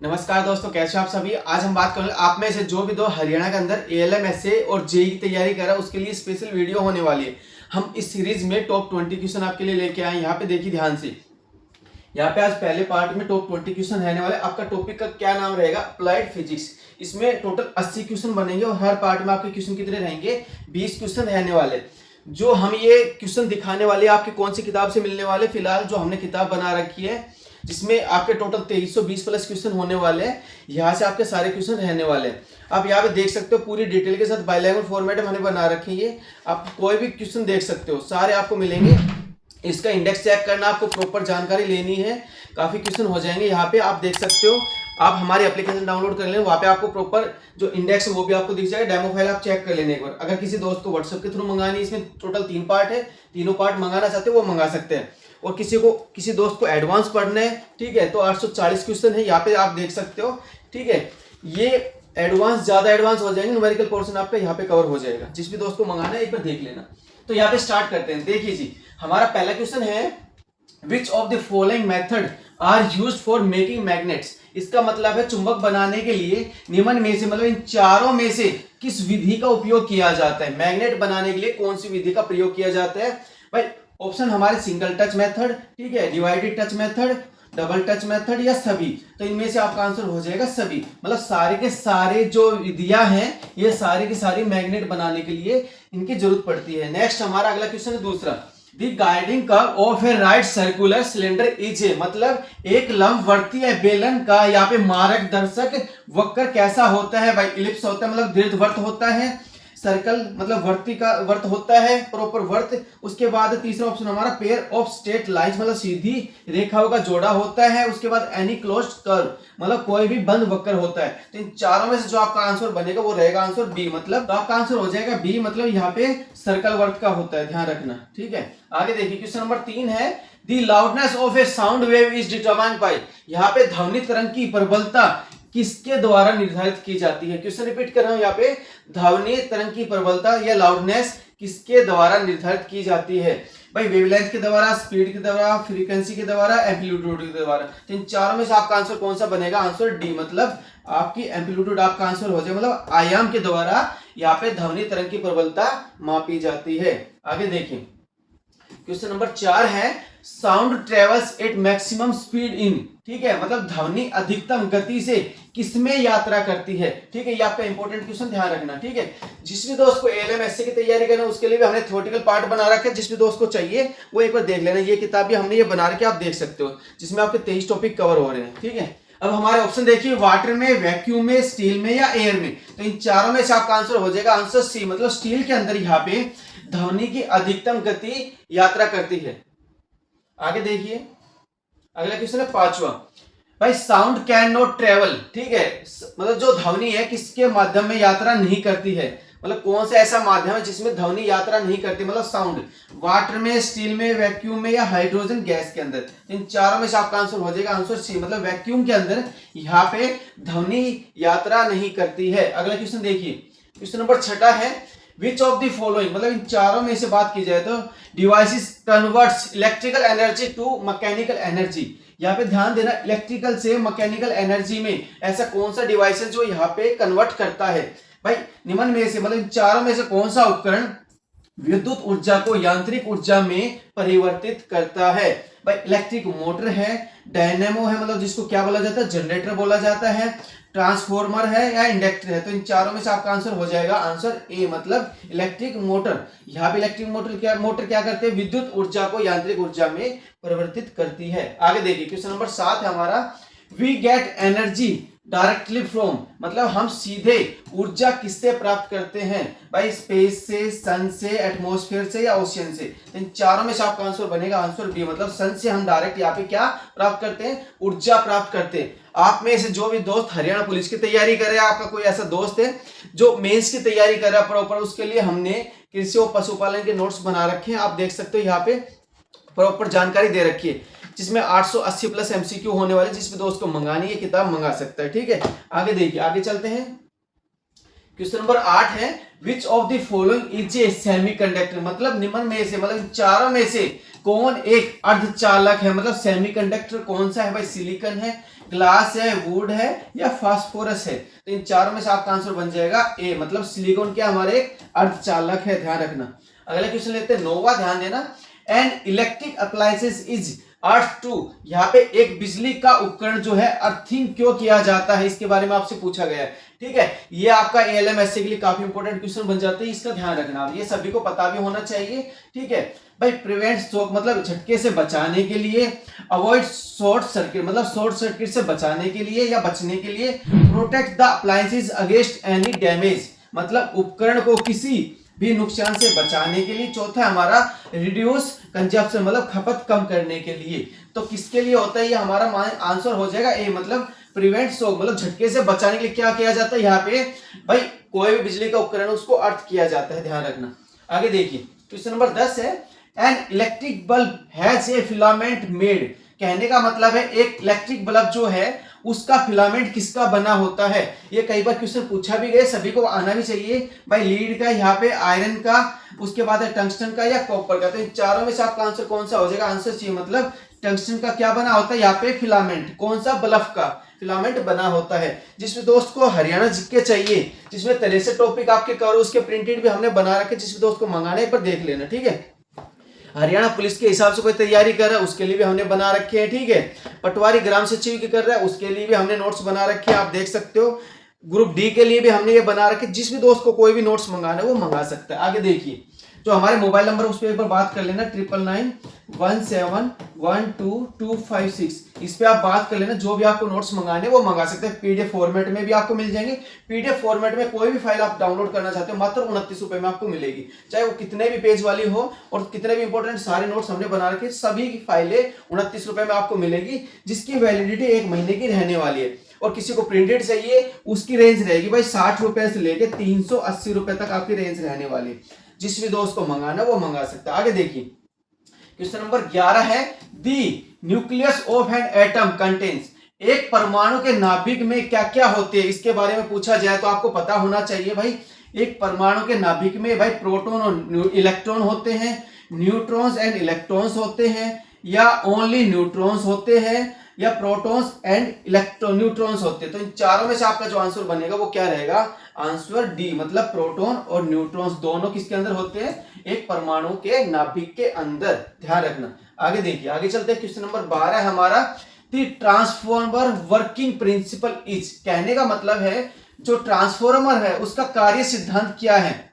नमस्कार दोस्तों, कैसे हो आप सभी। आज हम बात करेंगे आप में से जो भी दो हरियाणा के अंदर एएलएम एसए और जेईई की तैयारी कर रहा है, उसके लिए स्पेशल वीडियो होने वाली है। हम इस सीरीज में टॉप 20 क्वेश्चन आपके लिए लेके आए। यहाँ पे देखिए ध्यान से, यहाँ पे आज पहले पार्ट में टॉप 20 क्वेश्चन रहने वाले। आपका टॉपिक का क्या नाम रहेगा? Applied physics. इसमें टोटल 80 क्वेश्चन बनेंगे और हर पार्ट में आपके क्वेश्चन कितने रहेंगे? 20 क्वेश्चन रहने वाले। जो हम ये क्वेश्चन दिखाने वाले आपके कौन सी किताब से मिलने वाले? फिलहाल जो हमने किताब बना रखी है जिसमें आपके टोटल 2320 प्लस क्वेश्चन होने वाले हैं, यहाँ से आपके सारे क्वेश्चन रहने वाले हैं। आप यहाँ पे देख सकते हो पूरी डिटेल के साथ बाइलैंग्वेज फॉर्मेट में हमने बना रखी है। आप कोई भी क्वेश्चन देख सकते हो, सारे आपको मिलेंगे। इसका इंडेक्स चेक करना, आपको प्रॉपर जानकारी लेनी है। काफी क्वेश्चन हो जाएंगे। यहाँ पे आप देख सकते हो, आप हमारी एप्लीकेशन डाउनलोड कर लें, वहाँ पे आपको प्रॉपर जो इंडेक्स है वो भी आपको दिख जाएगा। डेमो फाइल आप चेक कर लेने एक बार। अगर किसी दोस्त को व्हाट्सएप के थ्रू मंगानी है, इसमें टोटल 3 पार्ट है, तीनों पार्ट मंगाना चाहते हो वो मंगा सकते हैं। और किसी दोस्त को एडवांस पढ़ना है, ठीक है, तो 840 क्वेश्चन है, यहाँ पे आप देख सकते हो। ठीक है, ये एडवांस ज्यादा एडवांस हो जाएंगे, न्यूमेरिकल पोर्शन आपका यहाँ पे कवर हो जाएगा। जिस भी दोस्त को मंगाना है एक बार देख लेना। तो यहाँ पे स्टार्ट करते हैं। देखिए जी, हमारा पहला क्वेश्चन है which of the following method are used for making magnets. इसका मतलब है चुंबक बनाने के लिए निम्न में से, मतलब इन चारों में से किस विधि का उपयोग किया जाता है? मैग्नेट बनाने के लिए कौन सी विधि का प्रयोग किया जाता है भाई? ऑप्शन हमारे सिंगल टच मेथड, ठीक है, divided touch method, double touch method या सभी। तो इनमें से आपका आंसर हो जाएगा सभी। मतलब सारे के सारे जो विधियां हैं, ये सारी की सारी मैग्नेट बनाने के लिए इनकी जरूरत पड़ती है। नेक्स्ट हमारा अगला क्वेश्चन है दूसरा। The guiding curve of A right circular cylinder is a, मतलब एक लंबवर्तीय बेलन का यहाँ पे मार्गदर्शक वक्र कैसा होता है भाई? इलिप्स होता है, मतलब दीर्घवृत्त होता है। सर्कल मतलब वर्त होता है, प्रॉपर वर्त। उसके बाद तीसरा ऑप्शन हमारा पेयर ऑफ स्ट्रेट लाइंस, मतलब सीधी रेखाओं का जोड़ा होता है। उसके बाद एनी क्लोज्ड कर्व, मतलब कोई भी बंद वक्र होता है। तो इन चारों में से जो आपका आंसर बनेगा वो रहेगा आंसर बी। मतलब तो आपका आंसर हो जाएगा बी, मतलब यहाँ पे सर्कल वर्त का होता है, ध्यान रखना। ठीक है, आगे देखिए क्वेश्चन नंबर 3 है the loudness of A sound wave is determined by. यहाँ पे ध्वनि तरंग की प्रबलता किसके द्वारा निर्धारित की जाती है? क्वेश्चन रिपीट कर रहा हूं, यहाँ पे ध्वनि तरंग की प्रबलता या लाउडनेस किसके द्वारा निर्धारित की जाती है भाई? वेवलेंथ के द्वारा, स्पीड के द्वारा, फ्रीक्वेंसी के द्वारा, एम्पलीट्यूड के द्वारा। तो इन चारों में से आपका आंसर कौन सा बनेगा? आंसर डी, मतलब आपकी एम्पलीट्यूड आपका आंसर हो जाए, मतलब आयाम के द्वारा यहाँ पे ध्वनि तरंग की प्रबलता मापी जाती है। आगे देखिए क्वेश्चन नंबर 4 है sound travels eight maximum speed in, ठीक है, मतलब ध्वनि अधिकतम गति से किसमें यात्रा करती है? ठीक है, ये आपका इंपॉर्टेंट क्वेश्चन, ध्यान रखना। ठीक है, जिस भी दोस्त को एएलएम एसए की तैयारी करना है उसके लिए भी हमने थ्योरेटिकल पार्ट बना रखा है। जिस भी दोस्त को चाहिए वो एक बार देख लेना। ये किताब भी हमने ये बना रखी है, आप देख सकते हो, जिसमें आपके 23 टॉपिक कवर हो रहे हैं। ठीक है, अब हमारे ऑप्शन देखिए, वाटर में, वैक्यूम में, स्टील में या एयर में। तो इन चारों में से आपका आंसर हो जाएगा आंसर सी, मतलब स्टील के अंदर यहाँ पे ध्वनि की अधिकतम गति यात्रा करती है। आगे देखिए अगला क्वेश्चन है 5वां भाई, साउंड कैन नॉट ट्रेवल, ठीक है, मतलब जो ध्वनि है किसके माध्यम में यात्रा नहीं करती है? मतलब कौन सा ऐसा माध्यम है जिसमें ध्वनि यात्रा नहीं करती? मतलब साउंड वाटर में, स्टील में, वैक्यूम में या हाइड्रोजन गैस के अंदर। इन चारों में से आपका आंसर हो जाएगा आंसर सी, मतलब वैक्यूम के अंदर यहाँ पे ध्वनि यात्रा नहीं करती है। अगला क्वेश्चन देखिए, क्वेश्चन नंबर 6 है विच ऑफ द फॉलोइंग, मतलब इन चारों में से बात की जाए तो devices converts electrical energy to mechanical energy. यहाँ पे ध्यान देना, इलेक्ट्रिकल से मैकेनिकल एनर्जी में ऐसा कौन सा डिवाइस है जो यहाँ पे कन्वर्ट करता है भाई? निम्न में से, मतलब इन चारों में से कौन सा उपकरण विद्युत ऊर्जा को यांत्रिक ऊर्जा में परिवर्तित करता है भाई? इलेक्ट्रिक मोटर है, डायनेमो है, मतलब जिसको क्या बोला जाता है? जनरेटर बोला जाता है, ट्रांसफॉर्मर है या इंडक्टर है। तो इन चारों में से आपका आंसर हो जाएगा आंसर ए, मतलब इलेक्ट्रिक मोटर। यहाँ पे इलेक्ट्रिक मोटर क्या करते हैं? विद्युत ऊर्जा को यांत्रिक ऊर्जा में परिवर्तित करती है। आगे देखिए क्वेश्चन नंबर 7 है हमारा, we get energy directly from, मतलब हम सीधे ऊर्जा किससे प्राप्त करते हैं भाई? स्पेस से, सन से, एटमॉस्फेयर से या ओशियन से। इन चारों में से आपका आंसर बनेगा आंसर बी, मतलब सन से हम डायरेक्ट यहाँ पे क्या प्राप्त करते हैं? ऊर्जा प्राप्त करते हैं। आप में से जो भी दोस्त हरियाणा पुलिस की तैयारी कर रहे हैं, आपका कोई ऐसा दोस्त है जो मेंस की तैयारी कर रहा है प्रॉपर, उसके लिए हमने कृषि और पशुपालन के नोट्स बना रखे हैं। आप देख सकते हो यहाँ पे प्रॉपर जानकारी दे रखी है, जिसमें 880 प्लस एमसीक्यू होने वाले। जिस भी दोस्त को मंगानी है किताब मंगा सकता है। ठीक है, आगे देखिए, आगे चलते हैं। क्वेश्चन नंबर 8 है which of the following is a semiconductor, मतलब निम्न में से, मतलब चारों में से कौन एक अर्धचालक है? मतलब सेमीकंडक्टर कौन सा है भाई? सिलिकॉन है, ग्लास है, वुड है या फास्फोरस है। तो इन चारों में से आपका आंसर बन जाएगा ए, मतलब सिलिकॉन क्या हमारे एक अर्धचालक है, ध्यान रखना। अगला क्वेश्चन लेते हैं 9वां, ध्यान देना। An electric appliances is earth to, यहाँ पे एक बिजली का उपकरण जो है अर्थिंग क्यों किया जाता है, इसके बारे में आपसे पूछा गया है। ठीक है, ये आपका एएलएमएससी के लिए काफी इंपॉर्टेंट क्वेश्चन बन जाते हैं, इसका ध्यान रखना, ये सभी को पता भी होना चाहिए। ठीक है भाई, प्रिवेंट शॉक मतलब झटके से बचाने के लिए, अवॉइड शॉर्ट सर्किट मतलब शॉर्ट सर्किट से बचाने के लिए या बचने के लिए, protect the appliances against any damage मतलब उपकरण को किसी भी नुकसान से बचाने के लिए, चौथा हमारा रिड्यूस कंजप्शन मतलब खपत कम करने के लिए। तो किसके लिए होता है, ये हमारा आंसर हो जाएगा ए, मतलब प्रिवेंट शॉक मतलब झटके से बचाने के लिए क्या किया जाता है यहाँ पे भाई, कोई भी बिजली का उपकरण उसको अर्थ किया जाता है, ध्यान रखना। आगे देखिए क्वेश्चन नंबर 10 है, an electric bulb has a filament made, कहने का मतलब है एक इलेक्ट्रिक बल्ब जो है उसका फिलामेंट किसका बना होता है। ये कई बार क्वेश्चन पूछा भी गया, सभी को आना भी चाहिए भाई, लीड का, यहाँ पे आयरन का, उसके बाद है टंगस्टन का या कॉपर का। तो इन चारों में से आपका आंसर कौन सा हो जाएगा, आंसर चाहिए मतलब टंगस्टन का क्या बना होता है यहाँ पे फिलामेंट, कौन सा, बल्ब का फिलामेंट बना होता है। जिसमें दोस्त को हरियाणा जीके चाहिए, जिसमें तरह से टॉपिक आपके कवर, उसके प्रिंटेड भी हमने बना रखे, जिसमें दोस्त को मंगाने पर देख लेना। ठीक है, हरियाणा पुलिस के हिसाब से कोई तैयारी कर रहा है उसके लिए भी हमने बना रखे हैं। ठीक है, पटवारी ग्राम सचिव की कर रहा है उसके लिए भी हमने नोट्स बना रखे हैं, आप देख सकते हो। ग्रुप डी के लिए भी हमने ये बना रखे, जिस भी दोस्त को कोई भी नोट्स मंगाना है वो मंगा सकता है। आगे देखिए, जो हमारे मोबाइल नंबर उस पर एक बार बात कर लेना, 9991712256, इस पे आप बात कर लेना, जो भी आपको नोट्स मंगाने वो मंगा सकते हैं। पीडीएफ फॉर्मेट में भी आपको मिल जाएंगे, पीडीएफ फॉर्मेट में कोई भी फाइल आप डाउनलोड करना चाहते हो मात्र 29 रुपए में आपको मिलेगी, चाहे वो कितने भी पेज वाली हो और कितने भी इंपॉर्टेंट सारे नोट्स हमने बना रखे, सभी की फाइलें 29 रुपए में आपको मिलेगी, जिसकी वैलिडिटी 1 महीने की रहने वाली है। और किसी को प्रिंटेड चाहिए उसकी रेंज रहेगी भाई 60 रुपए से लेके 380 रुपए तक आपकी रेंज रहने वाली है, जिस भी दोस्त को मंगाना वो मंगा सकता है। आगे देखिए क्वेश्चन नंबर 11 है, the nucleus of an atom contains, एक परमाणु के नाभिक में क्या क्या होते हैं, इसके बारे में पूछा जाए तो आपको पता होना चाहिए भाई। एक परमाणु के नाभिक में भाई प्रोटॉन और इलेक्ट्रॉन होते हैं, न्यूट्रॉन्स एंड इलेक्ट्रॉन्स होते हैं, या ओनली न्यूट्रॉन्स होते हैं, या प्रोटॉन्स एंड इलेक्ट्रॉन न्यूट्रॉन्स होते हैं। तो इन चारों में से आपका जो आंसर बनेगा वो क्या रहेगा, आंसर डी, मतलब प्रोटॉन और न्यूट्रॉन्स दोनों किसके अंदर होते हैं, एक परमाणु के नाभिक के अंदर, ध्यान रखना। आगे देखिए, आगे चलते हैं, क्वेश्चन नंबर 12 है हमारा, the transformer working principle is, कहने का मतलब है जो ट्रांसफॉर्मर है उसका कार्य सिद्धांत क्या है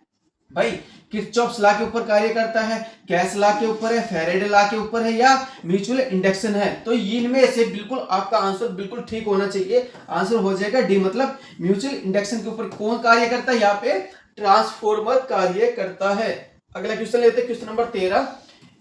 भाई, किरचॉफ्स लॉ के ऊपर कार्य करता है, गैस लॉ के ऊपर है, फैराडे लॉ के ऊपर है, या म्यूचुअल इंडक्शन है। तो इनमें से बिल्कुल आपका आंसर बिल्कुल ठीक होना चाहिए, आंसर हो जाएगा डी, मतलब म्यूचुअल इंडक्शन के ऊपर कौन कार्य करता है, यहाँ पे ट्रांसफॉर्मर कार्य करता है। अगला क्वेश्चन लेते हैं, question number 13,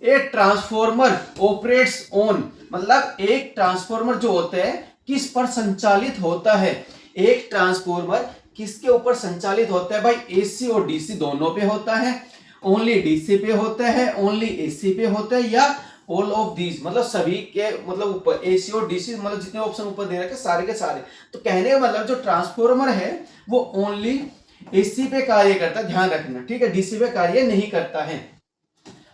A transformer operates on, मतलब एक ट्रांसफॉर्मर जो होता है किस पर संचालित होता है, एक ट्रांसफॉर्मर किसके ऊपर संचालित होता है भाई, एसी और डीसी दोनों पे होता है, ओनली डीसी पे होता है, ओनली एसी पे होता है, या ऑल ऑफ दीज मतलब सभी के मतलब ऊपर, एसी और डीसी मतलब जितने ऑप्शन ऊपर दे रखे सारे के सारे। तो कहने का मतलब जो ट्रांसफॉर्मर है वो ओनली एसी पे कार्य करता है, ध्यान रखना। ठीक है, डीसी पे कार्य नहीं करता है।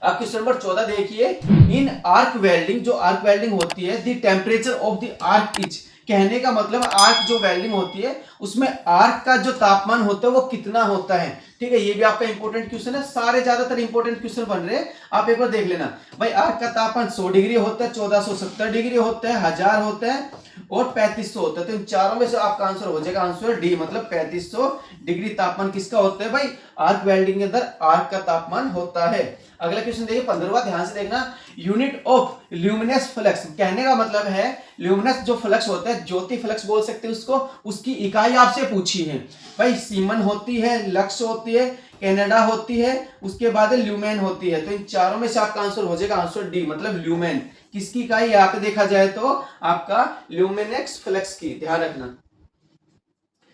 अब क्वेश्चन नंबर 14 देखिए, इन आर्क वेल्डिंग, जो आर्क वेल्डिंग होती है, the temperature of the arc is, कहने का मतलब आर्क जो वेल्डिंग होती है उसमें आर्क का जो तापमान होता है वो कितना होता है। ठीक है, ये भी आपका इंपॉर्टेंट क्वेश्चन है, सारे ज्यादातर इंपॉर्टेंट क्वेश्चन बन रहे हैं, आप एक बार देख लेना भाई। आर्क का तापमान 100 डिग्री होता है, 1470 डिग्री होता है, 1000 होता है और 3500 होता है। तो इन चारों में से आपका आंसर हो जाएगा आंसर डी, मतलब 3500 डिग्री तापमान किसका होता है भाई, आर्क वेल्डिंग के अंदर आर्क का तापमान होता है। अगला क्वेश्चन देखिए 15वां, ध्यान से देखना, यूनिट ऑफ ल्यूमिनस फ्लक्स, कहने का मतलब है ल्यूमिनस जो फ्लक्स होता है, ज्योति फ्लक्स बोल सकते हैं उसको, उसकी इकाई आपसे पूछी है भाई। सीमन होती है, लक्स होती है, कनाडा होती है, उसके बाद ल्यूमेन होती है। तो इन चारों में से आपका आंसर हो जाएगा आंसर डी, मतलब ल्यूमेन किसकी इकाई, यहाँ पे देखा जाए तो आपका ल्यूमिनस फ्लक्स की, ध्यान रखना।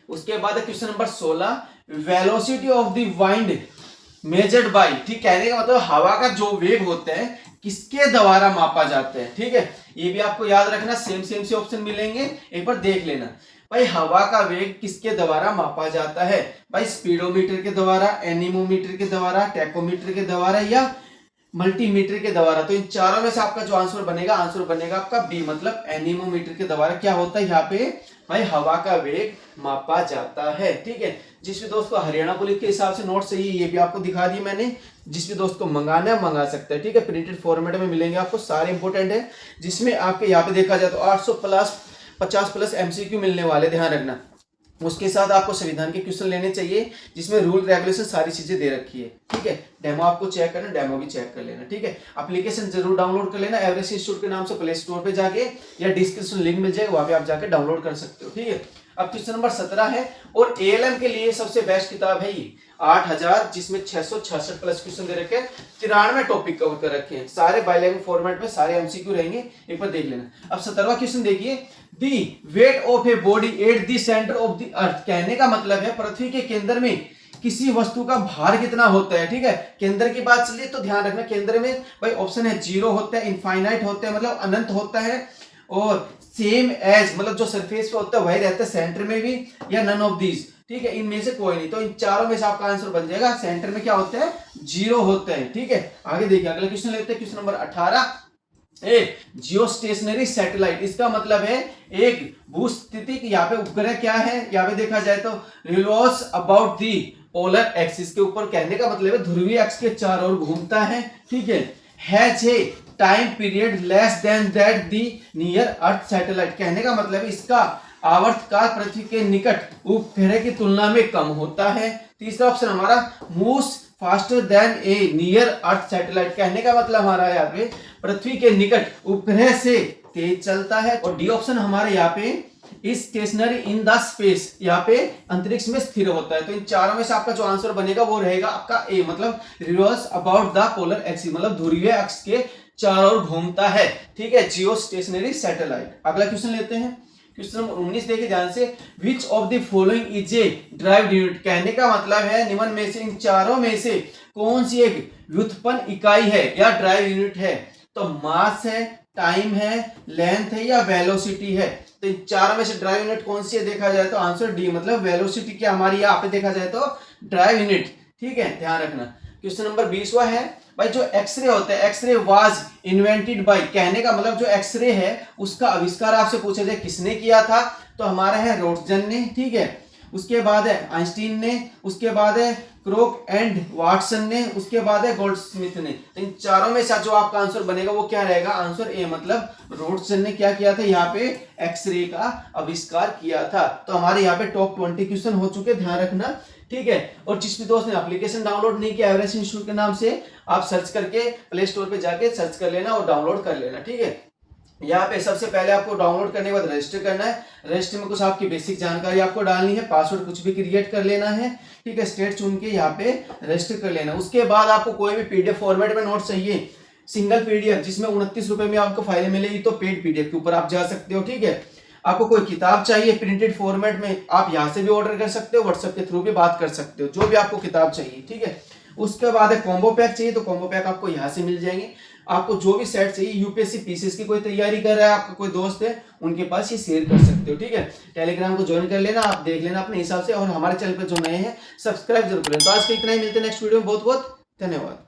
उसके बाद question number 16, velocity of the wind measured by, ठीक, कहने का मतलब हवा का जो वेग होता है किसके द्वारा मापा जाता है। ठीक है, ये भी आपको याद रखना, सेम से ऑप्शन मिलेंगे, एक बार देख लेना भाई। हवा का वेग किसके द्वारा मापा जाता है भाई, स्पीडोमीटर के द्वारा, एनीमोमीटर के द्वारा, टेकोमीटर के द्वारा, या मल्टीमीटर के द्वारा। तो इन चारों में से आपका जो आंसर बनेगा आपका बी, मतलब एनीमोमीटर के द्वारा क्या होता है यहाँ पे भाई, हवा का वेग मापा जाता है। ठीक है, जिस भी दोस्त को हरियाणा पुलिस के हिसाब से नोट चाहिए ये भी आपको दिखा दी मैंने, जिस भी दोस्त को मंगाना है मंगा सकता है। ठीक है, प्रिंटेड फॉर्मेट में मिलेंगे आपको, सारे इंपोर्टेंट है, जिसमें आपके यहाँ पे देखा जाए तो 800 प्लस 50 प्लस एमसीक्यू मिलने वाले, ध्यान रखना। उसके साथ आपको संविधान के क्वेश्चन लेने चाहिए, जिसमें रूल रेगुलेशन सारी चीजें दे रखी है। ठीक है, डेमो आपको चेक करना, डेमो भी चेक कर लेना। ठीक है, एप्लीकेशन जरूर डाउनलोड कर लेना, एवरेस्ट इंस्टीट्यूट के नाम से प्ले स्टोर पे जाके, या डिस्क्रिप्शन लिंक मिल जाएगा, वहां पे आप जाके डाउनलोड कर सकते हो। ठीक है, अब क्वेश्चन नंबर 17 है, और एएलएम के लिए सबसे बेस्ट किताब है ये 8000, जिसमें 666 प्लस क्वेश्चन दे रखे हैं, 93 टॉपिक कवर कर रखे हैं, सारे बाइलैंग्वेज फॉर्मेट में, सारे एमसीक्यू रहेंगे, एक बार देख लेना। अब 17वां क्वेश्चन देखिए, the weight of a body at the centre of the earth, कहने का मतलब है पृथ्वी के केंद्र में किसी वस्तु का भार कितना होता है। ठीक है, केंद्र की बात चलिए तो ध्यान रखना, केंद्र में भाई ऑप्शन है 0 होता है, इनफाइनाइट होता है मतलब अनंत होता है, और सेम एज मतलब जो सरफेस पे होता है वही रहता है, सेंटर में भी, या नन ऑफ दीज। ठीक है, इनमें से कोई नहीं, तो इन चारों में से आपका आंसर बन जाएगा, सेंटर में क्या होता है 0 होता है। ठीक है, आगे देखिए अगला क्वेश्चन लेते हैं, क्वेश्चन नंबर 18, एक जियो स्टेशनरी सैटेलाइट, इसका मतलब है एक भूस्थितिक यहाँ पे उपग्रह क्या है, यहाँ पे देखा जाए तो revolves about the polar axis के ऊपर, कहने का मतलब है ध्रुवीय अक्ष के चारों ओर घूमता है। ठीक है, has a time period less than that the near earth satellite, कहने का मतलब इसका आवर्तकाल पृथ्वी के निकट उपग्रह की तुलना में कम होता है। तीसरा ऑप्शन हमारा मूव्स फास्टर देन ए नियर अर्थ सैटेलाइट, कहने का मतलब हमारा यहाँ पे पृथ्वी के निकट उपग्रह से तेज चलता है। और डी ऑप्शन हमारे यहाँ पे is stationary in the space, यहाँ पे अंतरिक्ष में स्थिर होता है। तो इन चारों में से आपका जो आंसर बनेगा वो रहेगा आपका ए, मतलब revolves about the polar axis, मतलब ध्रुवीय अक्ष के चारों ओर घूमता है। ठीक है, जियो स्टेशनरी सैटेलाइट। अगला क्वेश्चन लेते हैं, क्वेश्चन नंबर 19 देखिए ध्यान से, विच of the following is a derived unit, कहने का मतलब है निम्न में से इन चारों में से कौन सी एक व्युत्पन्न इकाई है या ड्राइव यूनिट है। तो मास है, टाइम है, लेंथ है, या वेलोसिटी है। तो इन चारों में से ड्राइव यूनिट कौन सी है देखा जाए तो आंसर डी, मतलब वेलोसिटी क्या हमारी यहाँ पे देखा जाए तो ड्राइव यूनिट। ठीक है, ध्यान रखना। क्वेश्चन नंबर 20वां है भाई, जो एक्सरे होता है, एक्सरे वाज इन्वेंटेड बाय, कहने का मतलब जो एक्सरे है उसका आविष्कार आपसे पूछा जाए किसने किया था, तो हमारा है रोटजन ने। ठीक है, उसके बाद है आइंस्टीन ने, उसके बाद है क्रोक एंड वाटसन ने, उसके बाद है गोल्डस्मिथ ने। इन चारों में से जो आपका आंसर बनेगा वो क्या रहेगा, आंसर ए, मतलब रोटसन ने क्या किया था, यहाँ पे एक्सरे का आविष्कार किया था। तो हमारे यहाँ पे टॉप 20 क्वेश्चन हो चुके, ध्यान रखना। ठीक है, और जिस भी दोस्त ने एप्लीकेशन डाउनलोड नहीं किया एवरेस्ट इंस्टीट्यूट के नाम से, आप सर्च करके प्ले स्टोर पे जाके सर्च कर लेना और डाउनलोड कर लेना। ठीक है, यहाँ पे सबसे पहले आपको डाउनलोड करने के बाद रजिस्टर करना है, रजिस्टर में कुछ आपकी बेसिक जानकारी आपको डालनी है, पासवर्ड कुछ भी क्रिएट कर लेना है। ठीक है, स्टेट चुन के यहाँ पे रजिस्टर कर लेना। उसके बाद आपको कोई भी पीडीएफ फॉर्मेट में नोट चाहिए, सिंगल पीडीएफ, जिसमें 29 रुपए में आपको फाइल मिलेगी, तो पेड पीडीएफ के ऊपर आप जा सकते हो। ठीक है, आपको कोई किताब चाहिए प्रिंटेड फॉर्मेट में, आप यहाँ से भी ऑर्डर कर सकते हो, व्हाट्सएप के थ्रू भी बात कर सकते हो, जो भी आपको किताब चाहिए। ठीक है, उसके बाद है कॉम्बो पैक चाहिए, तो कॉम्बो पैक आपको यहाँ से मिल जाएंगे। आपको जो भी सेट चाहिए, यूपीएससी पीसीएस की कोई तैयारी कर रहा है, आपका कोई दोस्त है, उनके पास ये शेयर कर सकते हो। ठीक है, टेलीग्राम को ज्वाइन कर लेना, आप देख लेना अपने हिसाब से, और हमारे चैनल पर जो नए हैं सब्सक्राइब जरूर करें। तो आज के इतना ही, मिलते हैं नेक्स्ट वीडियो में। बहुत बहुत धन्यवाद।